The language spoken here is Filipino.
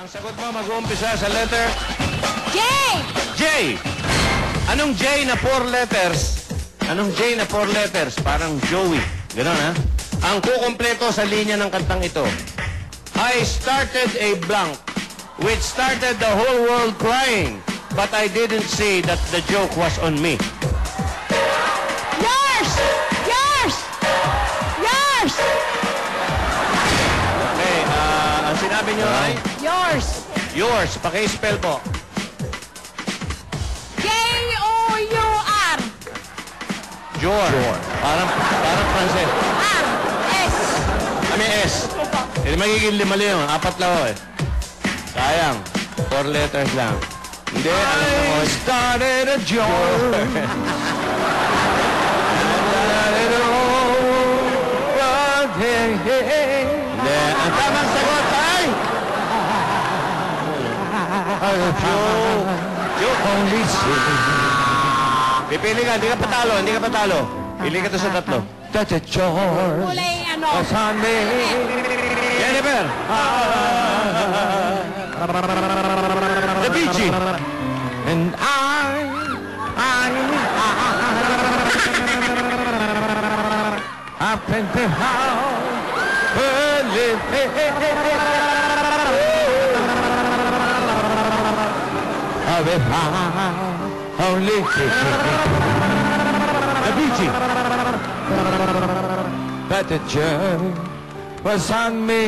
Ang sagot mo mag-uumpisa sa letter J! J. Anong J na 4 letters? Anong J na 4 letters? Parang Joey. Ganon, ha? Ang kukumpleto sa linya ng kantang ito. I started a blank, which started the whole world crying, but I didn't see that the joke was on me. Yours! Yours! Yours! Okay, ang sinabi nyo ay Yours! yours. Paki-spell po. J-O-U-R! Jor. Parang Frances. R! S! Kami S. Hindi magiging 5 yun. 4 lang ho eh. Sayang. 4 letters lang. Hindi. I started a joke. Hindi. Ang tamang sagot ay... Joke. Only Pipili ka. Hindi ka patalo. Hindi ka patalo. Pili ka to sa 3. That's a George. Kulay ano? Sunday. Jennifer. The Bee Gees. And I've been to house only the Bee Gees. But the joke was on me.